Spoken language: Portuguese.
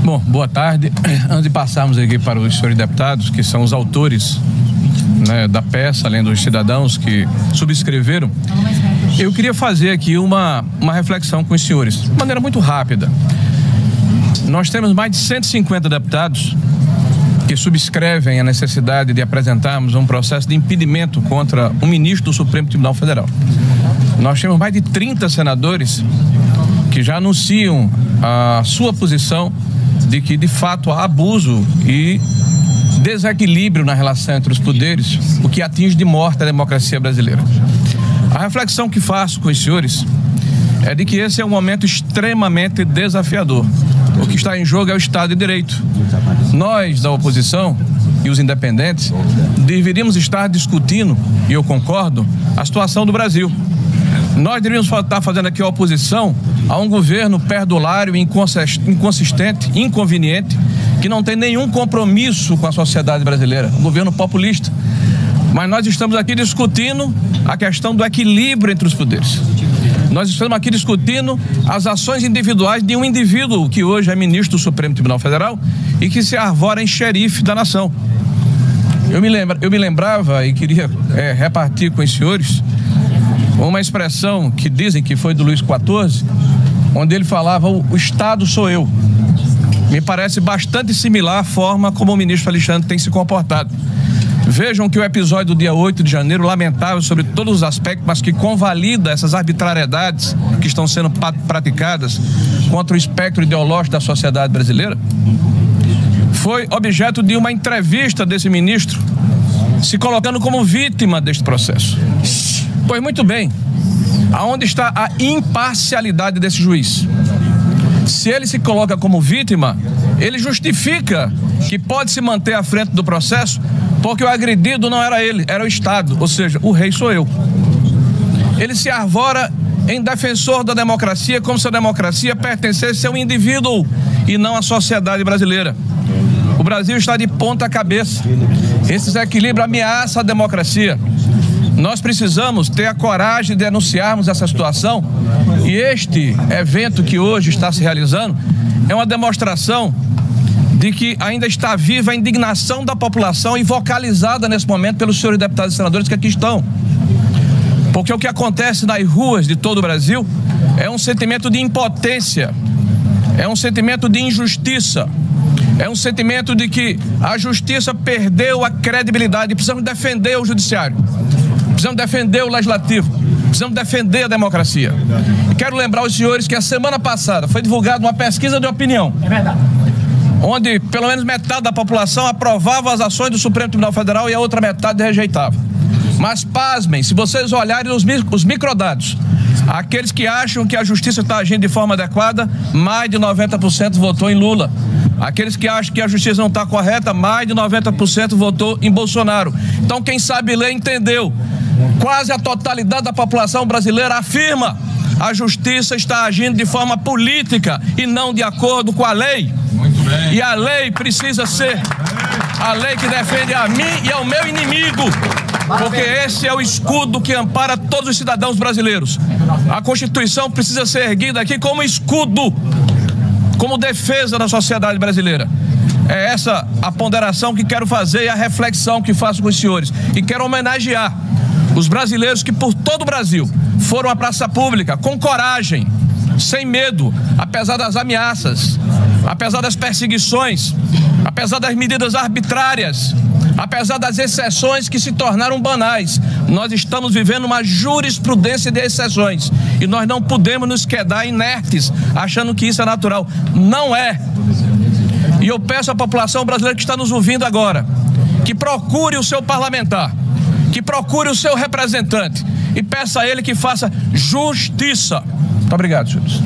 Bom, boa tarde. Antes de passarmos aqui para os senhores deputados, que são os autores, né, da peça, além dos cidadãos que subscreveram, eu queria fazer aqui uma reflexão com os senhores, de maneira muito rápida. Nós temos mais de 150 deputados que subscrevem a necessidade de apresentarmos um processo de impedimento contra o ministro do Supremo Tribunal Federal. Nós temos mais de 30 senadores que já anunciam a sua posição de que, de fato, há abuso e desequilíbrio na relação entre os poderes, o que atinge de morte a democracia brasileira. A reflexão que faço com os senhores é de que esse é um momento extremamente desafiador. O que está em jogo é o Estado de Direito. Nós, da oposição e os independentes, deveríamos estar discutindo, e eu concordo, a situação do Brasil. Nós deveríamos estar fazendo aqui a oposição a um governo perdulário, inconsistente, inconveniente, que não tem nenhum compromisso com a sociedade brasileira, um governo populista. Mas nós estamos aqui discutindo a questão do equilíbrio entre os poderes. Nós estamos aqui discutindo as ações individuais de um indivíduo que hoje é ministro do Supremo Tribunal Federal e que se arvora em xerife da nação. Eu me lembrava e queria repartir com os senhores uma expressão que dizem que foi do Luís XIV, onde ele falava: o Estado sou eu. Me parece bastante similar à forma como o ministro Alexandre tem se comportado. Vejam que o episódio do dia 8 de janeiro, lamentável sobre todos os aspectos, mas que convalida essas arbitrariedades que estão sendo praticadas contra o espectro ideológico da sociedade brasileira, foi objeto de uma entrevista desse ministro, se colocando como vítima deste processo. Pois muito bem, aonde está a imparcialidade desse juiz? Se ele se coloca como vítima, ele justifica que pode se manter à frente do processo porque o agredido não era ele, era o Estado, ou seja, o rei sou eu. Ele se arvora em defensor da democracia, como se a democracia pertencesse a um indivíduo e não à sociedade brasileira. O Brasil está de ponta cabeça. Esse desequilíbrio ameaça a democracia. Nós precisamos ter a coragem de denunciarmos essa situação, e este evento que hoje está se realizando é uma demonstração de que ainda está viva a indignação da população e vocalizada nesse momento pelos senhores deputados e senadores que aqui estão. Porque o que acontece nas ruas de todo o Brasil é um sentimento de impotência, é um sentimento de injustiça, é um sentimento de que a justiça perdeu a credibilidade. Precisamos defender o judiciário, precisamos defender o legislativo, precisamos defender a democracia. E quero lembrar aos senhores que a semana passada foi divulgada uma pesquisa de opinião. É verdade. Onde pelo menos metade da população aprovava as ações do Supremo Tribunal Federal e a outra metade rejeitava. Mas pasmem, se vocês olharem os microdados, aqueles que acham que a justiça está agindo de forma adequada, mais de 90% votou em Lula. Aqueles que acham que a justiça não está correta, mais de 90% votou em Bolsonaro. Então quem sabe ler entendeu. Quase a totalidade da população brasileira afirma: a justiça está agindo de forma política e não de acordo com a lei. E a lei precisa ser a lei que defende a mim e ao meu inimigo, porque esse é o escudo que ampara todos os cidadãos brasileiros. A Constituição precisa ser erguida aqui como escudo, como defesa da sociedade brasileira. É essa a ponderação que quero fazer e a reflexão que faço com os senhores. E quero homenagear os brasileiros que por todo o Brasil foram à praça pública com coragem, sem medo, apesar das ameaças, apesar das perseguições, apesar das medidas arbitrárias, apesar das exceções que se tornaram banais. Nós estamos vivendo uma jurisprudência de exceções e nós não podemos nos quedar inertes achando que isso é natural. Não é. E eu peço à população brasileira que está nos ouvindo agora que procure o seu parlamentar, que procure o seu representante e peça a ele que faça justiça. Muito obrigado, senhores.